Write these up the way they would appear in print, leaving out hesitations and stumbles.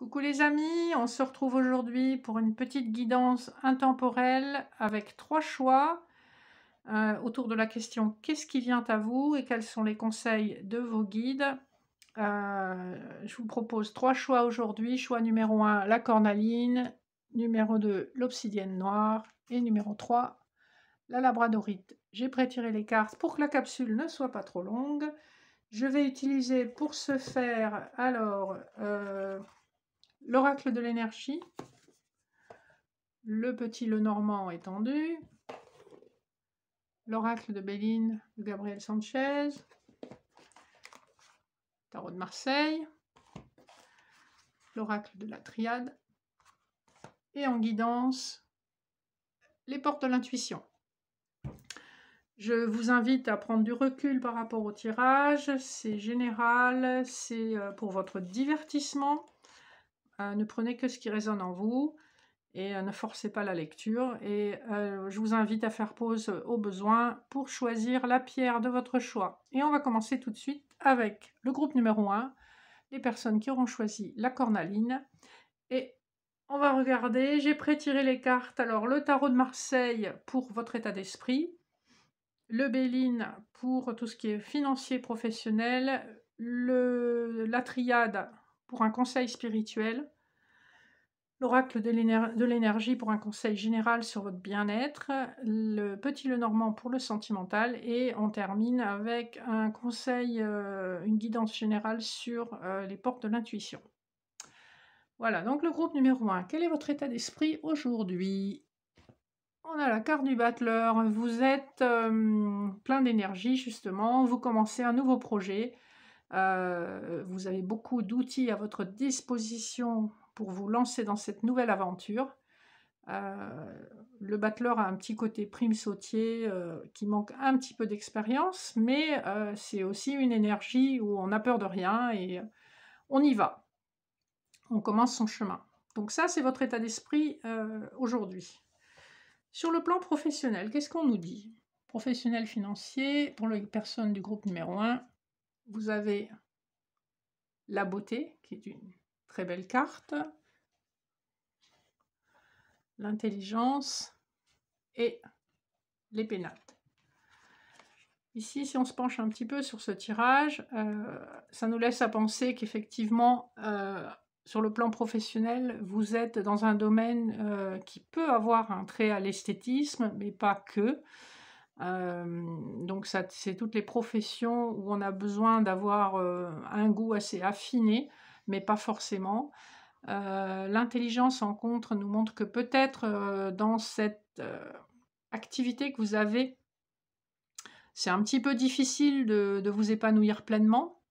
Coucou les amis, on se retrouve aujourd'hui pour une petite guidance intemporelle avec 3 choix autour de la question qu'est-ce qui vient à vous et quels sont les conseils de vos guides. Je vous propose 3 choix aujourd'hui. Choix numéro 1, la cornaline, numéro 2, l'obsidienne noire et numéro 3, la labradorite. J'ai prétiré les cartes pour que la capsule ne soit pas trop longue. Je vais utiliser pour ce faire alors l'oracle de l'énergie, le petit Lenormand étendu, l'oracle de Béline de Gabriel Sanchez, tarot de Marseille, l'oracle de la Triade, et en guidance, les portes de l'intuition. Je vous invite à prendre du recul par rapport au tirage, c'est général, c'est pour votre divertissement. Ne prenez que ce qui résonne en vous. Et ne forcez pas la lecture. Et je vous invite à faire pause au besoin pour choisir la pierre de votre choix. Et on va commencer tout de suite avec le groupe numéro 1, les personnes qui auront choisi la cornaline. Et on va regarder, j'ai prétiré les cartes. Alors le tarot de Marseille pour votre état d'esprit, le Béline pour tout ce qui est financier professionnel, la Triade pour un conseil spirituel, l'oracle de l'énergie pour un conseil général sur votre bien-être, le petit Lenormand pour le sentimental, et on termine avec un conseil, une guidance générale sur les portes de l'intuition. Voilà, donc le groupe numéro 1. Quel est votre état d'esprit aujourd'hui? On a la carte du battleur. Vous êtes plein d'énergie, justement. Vous commencez un nouveau projet. Vous avez beaucoup d'outils à votre disposition pour vous lancer dans cette nouvelle aventure. Le battleur a un petit côté prime sautier qui manque un petit peu d'expérience, mais c'est aussi une énergie où on n'a peur de rien et on y va. On commence son chemin. Donc ça, c'est votre état d'esprit aujourd'hui. Sur le plan professionnel, qu'est-ce qu'on nous dit? Professionnel financier, pour les personnes du groupe numéro 1, vous avez la beauté, qui est une très belle carte, l'intelligence et les pénates. Ici, si on se penche un petit peu sur ce tirage, ça nous laisse à penser qu'effectivement, sur le plan professionnel, vous êtes dans un domaine qui peut avoir un trait à l'esthétisme, mais pas que. Donc c'est toutes les professions où on a besoin d'avoir un goût assez affiné, mais pas forcément. L'intelligence en contre nous montre que peut-être dans cette activité que vous avez, c'est un petit peu difficile de vous épanouir pleinement.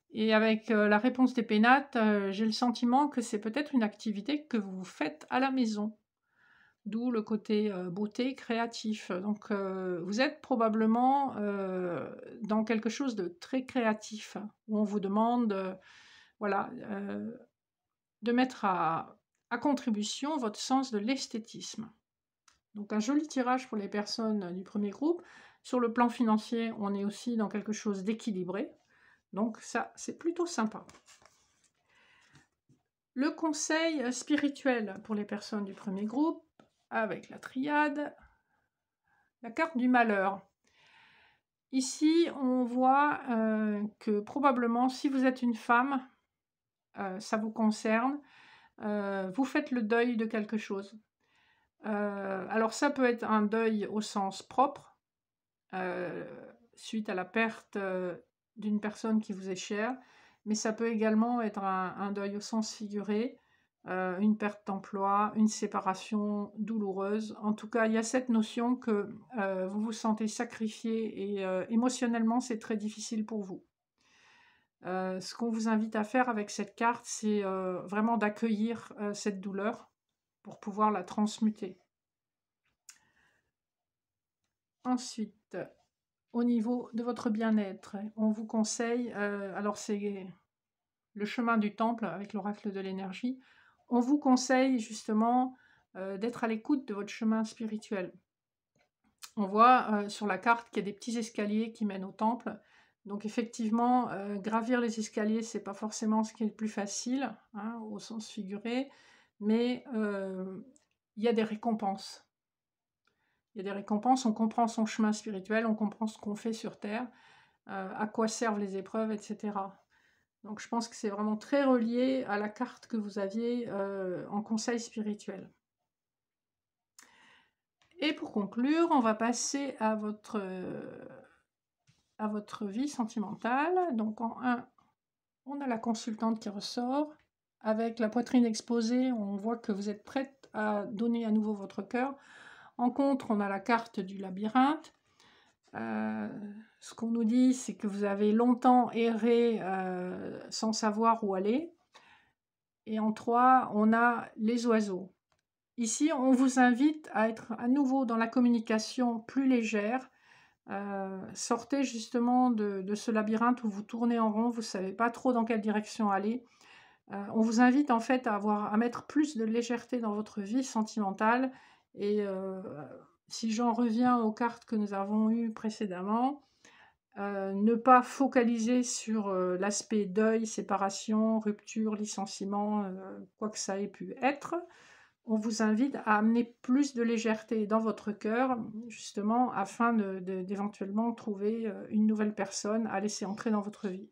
Et avec la réponse des pénates, j'ai le sentiment que c'est peut-être une activité que vous faites à la maison. D'où le côté beauté créatif. Donc vous êtes probablement dans quelque chose de très créatif, où on vous demande voilà, de mettre à contribution votre sens de l'esthétisme. Donc un joli tirage pour les personnes du premier groupe. Sur le plan financier, on est aussi dans quelque chose d'équilibré. Donc ça, c'est plutôt sympa. Le conseil spirituel pour les personnes du premier groupe, avec la triade, la carte du malheur. Ici, on voit que probablement, si vous êtes une femme, ça vous concerne, vous faites le deuil de quelque chose. Alors ça peut être un deuil au sens propre, suite à la perte d'une personne qui vous est chère, mais ça peut également être un deuil au sens figuré, une perte d'emploi, une séparation douloureuse. En tout cas, il y a cette notion que vous vous sentez sacrifié et émotionnellement, c'est très difficile pour vous. Ce qu'on vous invite à faire avec cette carte, c'est vraiment d'accueillir cette douleur pour pouvoir la transmuter. Ensuite, au niveau de votre bien-être, on vous conseille, alors c'est le chemin du temple avec l'oracle de l'énergie, on vous conseille justement d'être à l'écoute de votre chemin spirituel. On voit sur la carte qu'il y a des petits escaliers qui mènent au temple, Donc effectivement, gravir les escaliers, c'est pas forcément ce qui est le plus facile, hein, au sens figuré, mais il y a des récompenses. Il y a des récompenses, on comprend son chemin spirituel, on comprend ce qu'on fait sur Terre, à quoi servent les épreuves, etc. Donc je pense que c'est vraiment très relié à la carte que vous aviez en conseil spirituel. Et pour conclure, on va passer à votre vie sentimentale. Donc en 1, on a la consultante qui ressort. Avec la poitrine exposée, on voit que vous êtes prête à donner à nouveau votre cœur. En contre, on a la carte du labyrinthe. Ce qu'on nous dit, c'est que vous avez longtemps erré sans savoir où aller. Et en 3, on a les oiseaux. Ici, on vous invite à être à nouveau dans la communication plus légère. Sortez justement de ce labyrinthe où vous tournez en rond, vous ne savez pas trop dans quelle direction aller. On vous invite en fait à mettre plus de légèreté dans votre vie sentimentale. Et si j'en reviens aux cartes que nous avons eues précédemment, ne pas focaliser sur l'aspect deuil, séparation, rupture, licenciement, quoi que ça ait pu être. On vous invite à amener plus de légèreté dans votre cœur, justement, afin d'éventuellement trouver une nouvelle personne à laisser entrer dans votre vie.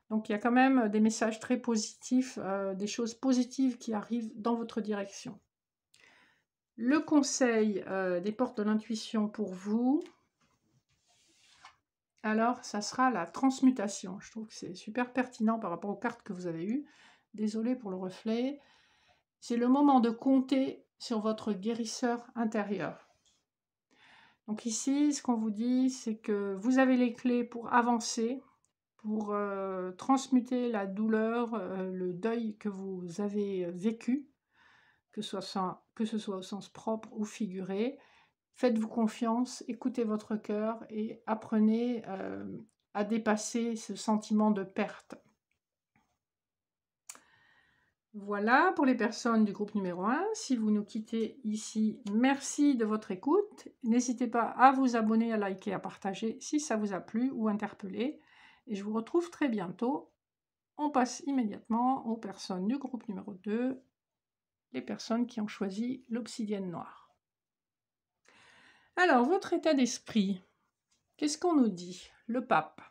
Donc il y a quand même des messages très positifs, des choses positives qui arrivent dans votre direction. Le conseil des portes de l'intuition pour vous, alors ça sera la transmutation. Je trouve que c'est super pertinent par rapport aux cartes que vous avez eues. Désolée pour le reflet. C'est le moment de compter sur votre guérisseur intérieur. Donc ici, ce qu'on vous dit, c'est que vous avez les clés pour avancer, pour transmuter la douleur, le deuil que vous avez vécu, que ce soit au sens propre ou figuré. Faites-vous confiance, écoutez votre cœur et apprenez à dépasser ce sentiment de perte. Voilà pour les personnes du groupe numéro 1. Si vous nous quittez ici, merci de votre écoute. N'hésitez pas à vous abonner, à liker, à partager si ça vous a plu ou interpellé. Et je vous retrouve très bientôt. On passe immédiatement aux personnes du groupe numéro 2, les personnes qui ont choisi l'obsidienne noire. Alors, votre état d'esprit, qu'est-ce qu'on nous dit? Le pape.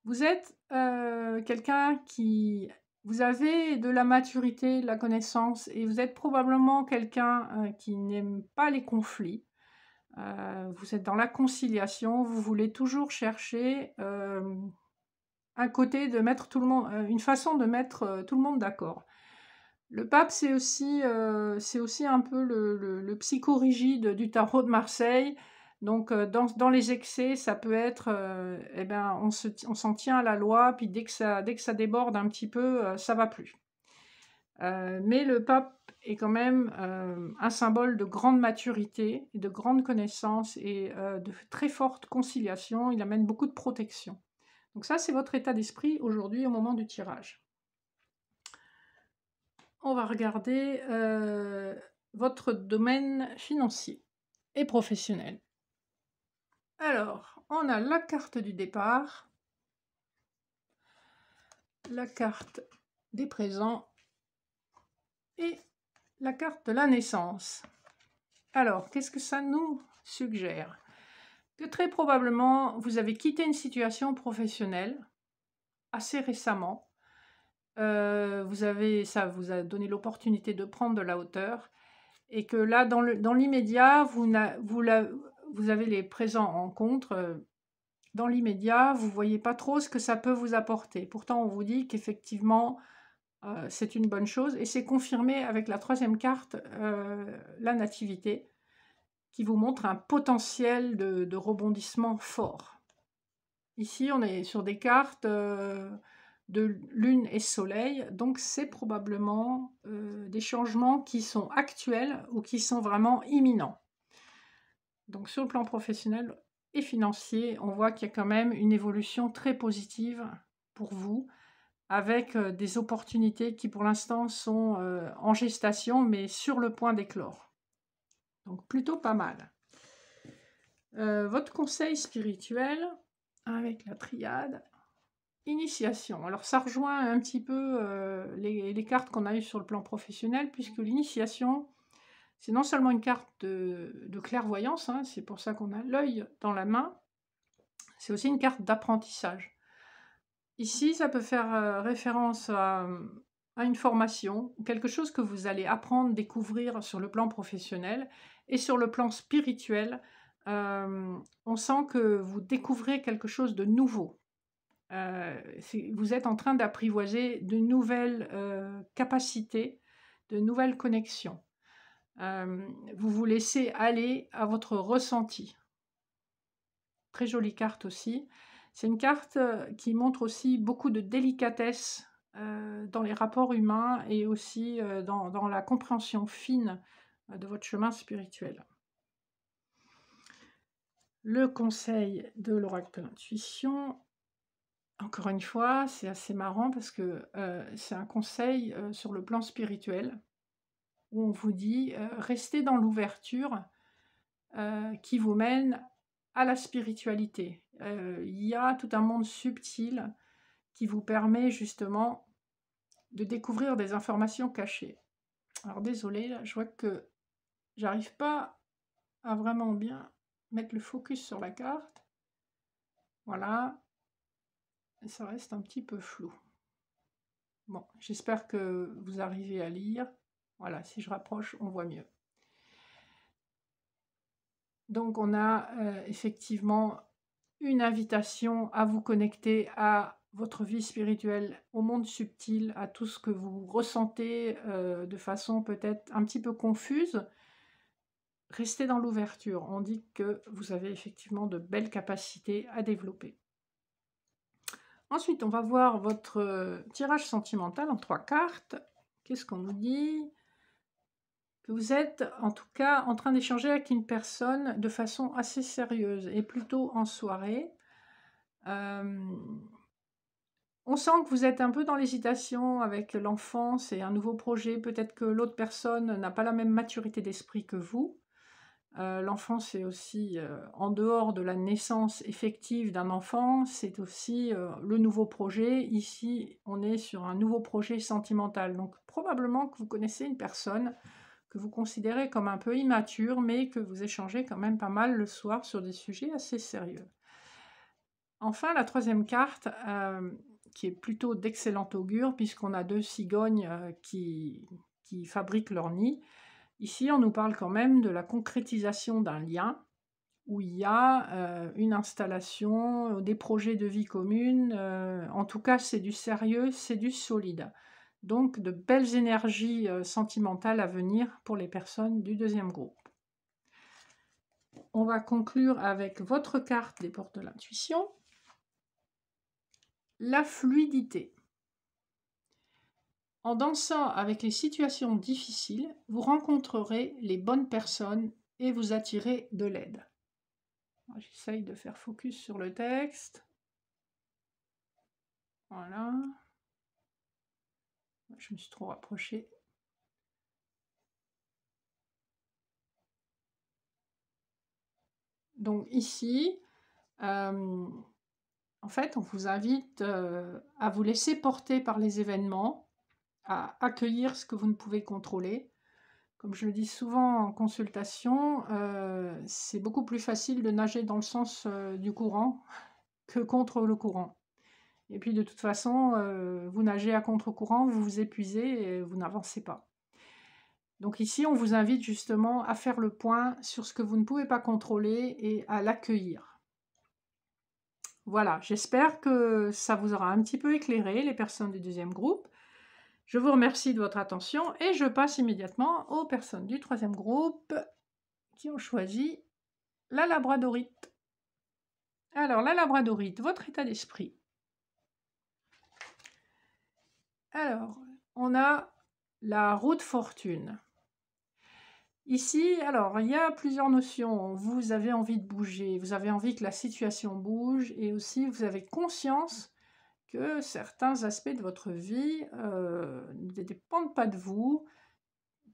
Vous êtes quelqu'un qui... Vous avez de la maturité, de la connaissance, et vous êtes probablement quelqu'un qui n'aime pas les conflits. Vous êtes dans la conciliation, vous voulez toujours chercher un côté de mettre tout le monde, une façon de mettre tout le monde d'accord. Le pape, c'est aussi un peu le psychorigide du tarot de Marseille. Donc, dans les excès, ça peut être, on s'en tient à la loi, puis dès que ça déborde un petit peu, ça va plus. Mais le pape est quand même un symbole de grande maturité, de grande connaissance et de très forte conciliation. Il amène beaucoup de protection. Donc ça, c'est votre état d'esprit aujourd'hui au moment du tirage. On va regarder votre domaine financier et professionnel. Alors, on a la carte du départ, la carte des présents et la carte de la naissance. Alors, qu'est-ce que ça nous suggère? Que très probablement, vous avez quitté une situation professionnelle assez récemment. Ça vous a donné l'opportunité de prendre de la hauteur. Et que là, dans l'immédiat, vous avez les présents en contre. Dans l'immédiat, vous ne voyez pas trop ce que ça peut vous apporter. Pourtant, on vous dit qu'effectivement, c'est une bonne chose. Et c'est confirmé avec la troisième carte, la nativité, qui vous montre un potentiel de rebondissement fort. Ici, on est sur des cartes de lune et soleil, donc c'est probablement des changements qui sont actuels ou qui sont vraiment imminents. Donc sur le plan professionnel et financier, on voit qu'il y a quand même une évolution très positive pour vous, avec des opportunités qui pour l'instant sont en gestation, mais sur le point d'éclore. Donc plutôt pas mal. Votre conseil spirituel, avec la triade. Initiation. Alors ça rejoint un petit peu les cartes qu'on a eues sur le plan professionnel, puisque l'initiation, c'est non seulement une carte de clairvoyance, hein, c'est pour ça qu'on a l'œil dans la main, c'est aussi une carte d'apprentissage. Ici, ça peut faire référence à une formation, quelque chose que vous allez apprendre, découvrir sur le plan professionnel et sur le plan spirituel. On sent que vous découvrez quelque chose de nouveau. Vous êtes en train d'apprivoiser de nouvelles capacités, de nouvelles connexions. Vous vous laissez aller à votre ressenti. Très jolie carte aussi. C'est une carte qui montre aussi beaucoup de délicatesse dans les rapports humains et aussi dans la compréhension fine de votre chemin spirituel. Le conseil de l'oracle de l'intuition, encore une fois, c'est assez marrant parce que c'est un conseil sur le plan spirituel où on vous dit restez dans l'ouverture qui vous mène à la spiritualité. Il y a tout un monde subtil qui vous permet justement de découvrir des informations cachées. Alors désolé, là, je vois que j'arrive pas à vraiment bien mettre le focus sur la carte. Voilà. Ça reste un petit peu flou. Bon, j'espère que vous arrivez à lire. Voilà, si je rapproche, on voit mieux. Donc on a effectivement une invitation à vous connecter à votre vie spirituelle, au monde subtil, à tout ce que vous ressentez de façon peut-être un petit peu confuse. Restez dans l'ouverture. On dit que vous avez effectivement de belles capacités à développer. Ensuite, on va voir votre tirage sentimental en 3 cartes. Qu'est-ce qu'on nous dit? Que vous êtes en tout cas en train d'échanger avec une personne de façon assez sérieuse et plutôt en soirée. On sent que vous êtes un peu dans l'hésitation avec l'enfance et un nouveau projet. Peut-être que l'autre personne n'a pas la même maturité d'esprit que vous. L'enfant, c'est aussi, en dehors de la naissance effective d'un enfant, c'est aussi le nouveau projet. Ici, on est sur un nouveau projet sentimental. Donc probablement que vous connaissez une personne que vous considérez comme un peu immature, mais que vous échangez quand même pas mal le soir sur des sujets assez sérieux. Enfin, la 3e carte, qui est plutôt d'excellent augure, puisqu'on a 2 cigognes qui fabriquent leur nid. Ici, on nous parle quand même de la concrétisation d'un lien, où il y a une installation, des projets de vie commune. En tout cas, c'est du sérieux, c'est du solide. Donc, de belles énergies sentimentales à venir pour les personnes du 2e groupe. On va conclure avec votre carte des portes de l'intuition. La fluidité. En dansant avec les situations difficiles, vous rencontrerez les bonnes personnes et vous attirez de l'aide. J'essaye de faire focus sur le texte. Voilà. Je me suis trop rapprochée. Donc ici, en fait, on vous invite à vous laisser porter par les événements, à accueillir ce que vous ne pouvez contrôler. Comme je le dis souvent en consultation, c'est beaucoup plus facile de nager dans le sens du courant que contre le courant. Et puis de toute façon, vous nagez à contre-courant, vous vous épuisez et vous n'avancez pas. Donc ici, on vous invite justement à faire le point sur ce que vous ne pouvez pas contrôler et à l'accueillir. Voilà, j'espère que ça vous aura un petit peu éclairé, les personnes du 2e groupe. Je vous remercie de votre attention et je passe immédiatement aux personnes du 3e groupe qui ont choisi la labradorite. Alors, la labradorite, votre état d'esprit. Alors, on a la roue de fortune. Ici, alors, il y a plusieurs notions. Vous avez envie de bouger, vous avez envie que la situation bouge et aussi vous avez conscience que certains aspects de votre vie ne dépendent pas de vous,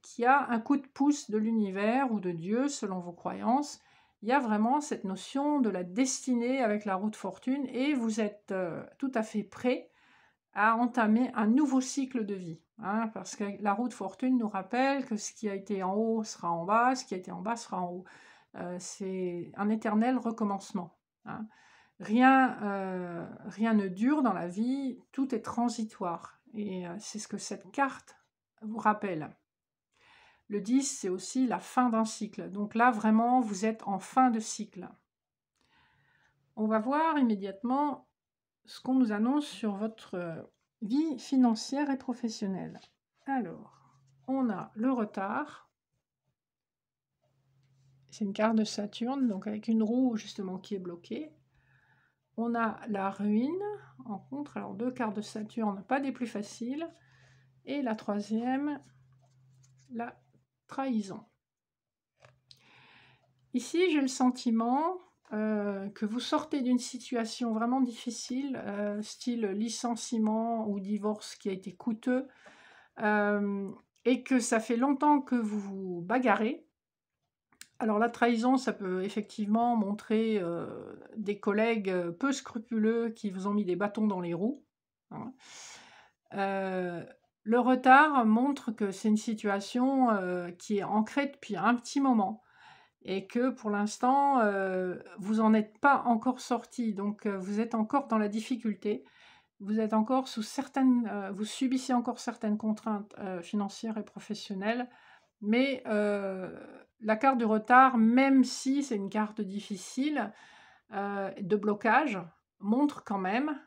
qu'il y a un coup de pouce de l'univers ou de Dieu, selon vos croyances, il y a vraiment cette notion de la destinée avec la roue de fortune et vous êtes tout à fait prêt à entamer un nouveau cycle de vie. Hein, parce que la roue de fortune nous rappelle que ce qui a été en haut sera en bas, ce qui a été en bas sera en haut. C'est un éternel recommencement. Hein. Rien ne dure dans la vie, tout est transitoire. Et c'est ce que cette carte vous rappelle. Le 10, c'est aussi la fin d'un cycle. Donc là, vraiment, vous êtes en fin de cycle. On va voir immédiatement ce qu'on nous annonce sur votre vie financière et professionnelle. Alors, on a le retard. C'est une carte de Saturne, donc avec une roue justement qui est bloquée. On a la ruine en contre. Alors, 2 cartes de Saturne, pas des plus faciles. Et la troisième, la trahison. Ici, j'ai le sentiment que vous sortez d'une situation vraiment difficile, style licenciement ou divorce qui a été coûteux, et que ça fait longtemps que vous vous bagarrez. Alors la trahison, ça peut effectivement montrer des collègues peu scrupuleux qui vous ont mis des bâtons dans les roues. Hein. Le retard montre que c'est une situation qui est ancrée depuis un petit moment et que pour l'instant, vous n'en êtes pas encore sorti. Donc vous êtes encore dans la difficulté. Vous êtes encore sous certaines, vous subissez encore certaines contraintes financières et professionnelles. Mais la carte du retard, même si c'est une carte difficile de blocage, montre quand même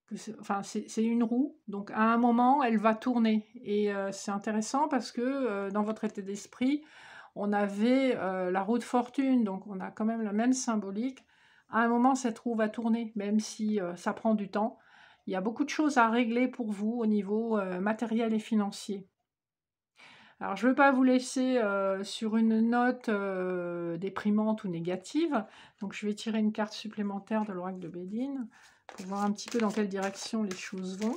que c'est une roue. Donc à un moment, elle va tourner. Et c'est intéressant parce que dans votre état d'esprit, on avait la roue de fortune, donc on a quand même la même symbolique. À un moment, cette roue va tourner, même si ça prend du temps. Il y a beaucoup de choses à régler pour vous au niveau matériel et financier. Alors, je ne veux pas vous laisser sur une note déprimante ou négative. Donc, je vais tirer une carte supplémentaire de l'oracle de Bédine pour voir un petit peu dans quelle direction les choses vont.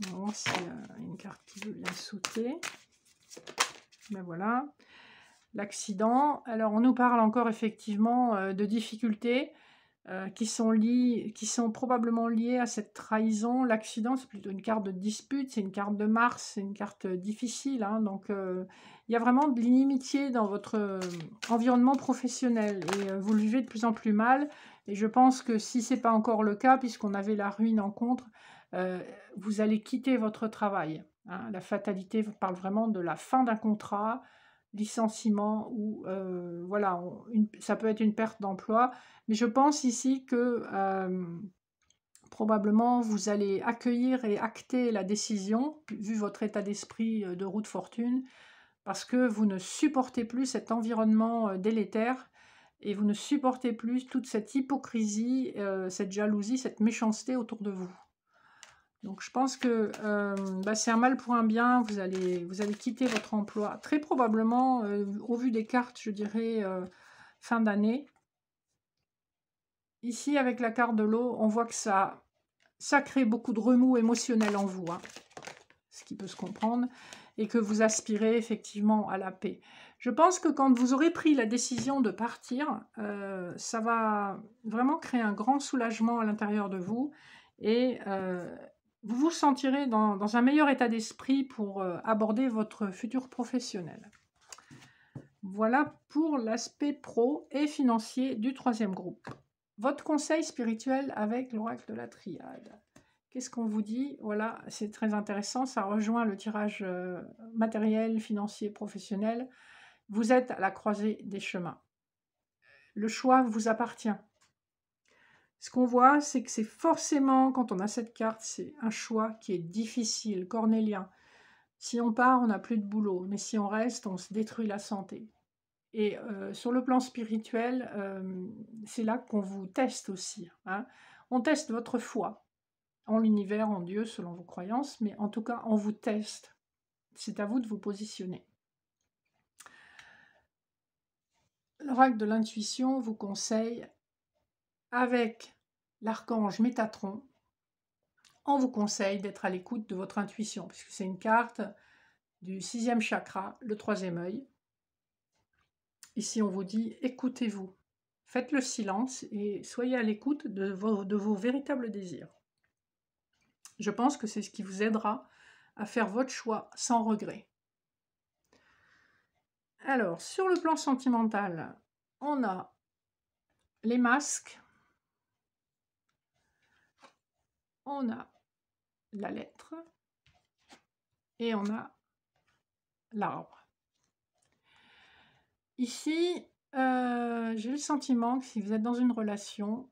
On va voir s'il y a une carte qui veut bien sauter. Ben voilà. L'accident. Alors, on nous parle encore effectivement de difficultés qui sont probablement liées à cette trahison. L'accident, c'est plutôt une carte de dispute, c'est une carte de Mars, c'est une carte difficile. Hein, donc, il y a vraiment de l'inimitié dans votre environnement professionnel et vous le vivez de plus en plus mal. Et je pense que si ce n'est pas encore le cas, puisqu'on avait la ruine en contre, vous allez quitter votre travail. Hein. La fatalité parle vraiment de la fin d'un contrat, licenciement ou voilà, ça peut être une perte d'emploi. Mais je pense ici que probablement vous allez accueillir et acter la décision, vu votre état d'esprit de roue de fortune, parce que vous ne supportez plus cet environnement délétère et vous ne supportez plus toute cette hypocrisie, cette jalousie, cette méchanceté autour de vous. Donc je pense que c'est un mal pour un bien, vous allez quitter votre emploi. Très probablement, au vu des cartes, je dirais fin d'année. Ici, avec la carte de l'eau, on voit que ça crée beaucoup de remous émotionnels en vous, hein, ce qui peut se comprendre, et que vous aspirez effectivement à la paix. Je pense que quand vous aurez pris la décision de partir, ça va vraiment créer un grand soulagement à l'intérieur de vous, et vous vous sentirez dans un meilleur état d'esprit pour aborder votre futur professionnel. Voilà pour l'aspect pro et financier du troisième groupe. Votre conseil spirituel avec l'oracle de la triade. Qu'est-ce qu'on vous dit? Voilà, c'est très intéressant, ça rejoint le tirage matériel, financier, professionnel. Vous êtes à la croisée des chemins. Le choix vous appartient. Ce qu'on voit, c'est que c'est forcément, quand on a cette carte, c'est un choix qui est difficile, cornélien. Si on part, on n'a plus de boulot, mais si on reste, on se détruit la santé. Et sur le plan spirituel, c'est là qu'on vous teste aussi. Hein. On teste votre foi en l'univers, en Dieu, selon vos croyances, mais en tout cas, on vous teste. C'est à vous de vous positionner. L'oracle de l'intuition vous conseille, avec l'archange Métatron, on vous conseille d'être à l'écoute de votre intuition, puisque c'est une carte du 6e chakra, le 3e œil. Ici, on vous dit, écoutez-vous. Faites le silence et soyez à l'écoute de vos véritables désirs. Je pense que c'est ce qui vous aidera à faire votre choix sans regret. Alors, sur le plan sentimental, on a les masques, on a la lettre et on a l'arbre. Ici, j'ai le sentiment que si vous êtes dans une relation,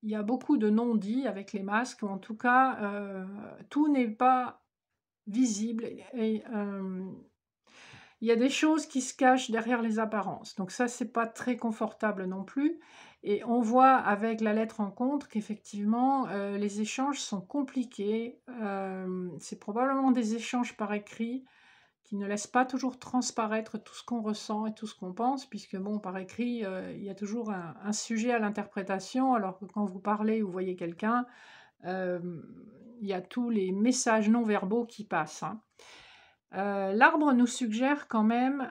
il y a beaucoup de non-dits avec les masques, ou en tout cas, tout n'est pas visible et il y a des choses qui se cachent derrière les apparences. Donc ça, c'est pas très confortable non plus. Et on voit avec la lettre en contre qu'effectivement, les échanges sont compliqués. C'est probablement des échanges par écrit qui ne laissent pas toujours transparaître tout ce qu'on ressent et tout ce qu'on pense, puisque bon, par écrit, il y a toujours un sujet à l'interprétation, alors que quand vous parlez ou voyez quelqu'un, il y a tous les messages non verbaux qui passent, hein. L'arbre nous suggère quand même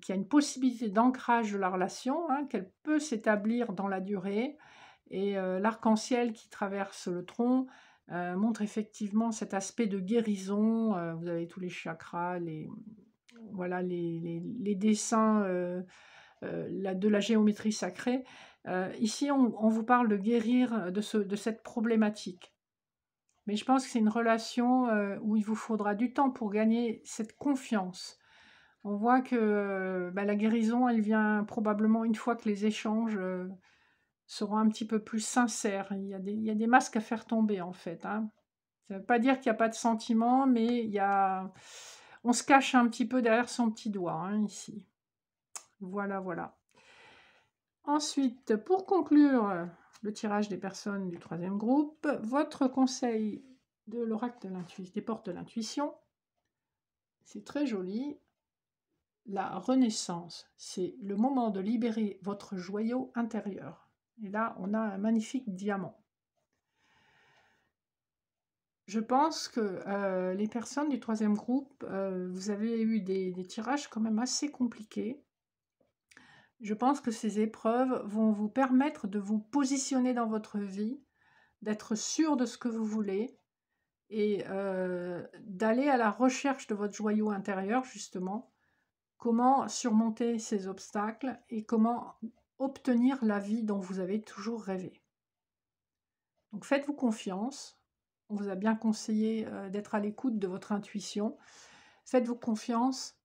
qu'il y a une possibilité d'ancrage de la relation, hein, qu'elle peut s'établir dans la durée. Et l'arc-en-ciel qui traverse le tronc montre effectivement cet aspect de guérison. Vous avez tous les chakras, voilà, les dessins de la géométrie sacrée. Ici, on vous parle de guérir de cette problématique. Mais je pense que c'est une relation où il vous faudra du temps pour gagner cette confiance. On voit que la guérison, elle vient probablement une fois que les échanges seront un petit peu plus sincères. Il y a des masques à faire tomber, en fait, hein. Ça ne veut pas dire qu'il n'y a pas de sentiments, mais on se cache un petit peu derrière son petit doigt, hein, ici. Voilà, voilà. Ensuite, pour conclure le tirage des personnes du troisième groupe, votre conseil de l'oracle des portes de l'intuition, c'est très joli. La renaissance, c'est le moment de libérer votre joyau intérieur. Et là, on a un magnifique diamant. Je pense que les personnes du troisième groupe, vous avez eu des tirages quand même assez compliqués. Je pense que ces épreuves vont vous permettre de vous positionner dans votre vie, d'être sûr de ce que vous voulez et d'aller à la recherche de votre joyau intérieur, justement. Comment surmonter ces obstacles et comment obtenir la vie dont vous avez toujours rêvé. Donc faites-vous confiance. On vous a bien conseillé d'être à l'écoute de votre intuition. Faites-vous confiance.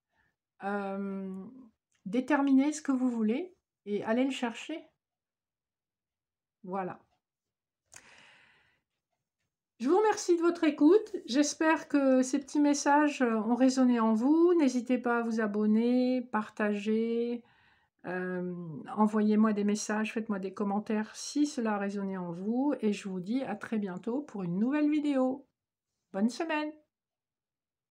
Déterminez ce que vous voulez et allez le chercher. Voilà. Je vous remercie de votre écoute. J'espère que ces petits messages ont résonné en vous. N'hésitez pas à vous abonner, partager, envoyez-moi des messages, faites-moi des commentaires si cela a résonné en vous. Et je vous dis à très bientôt pour une nouvelle vidéo. Bonne semaine!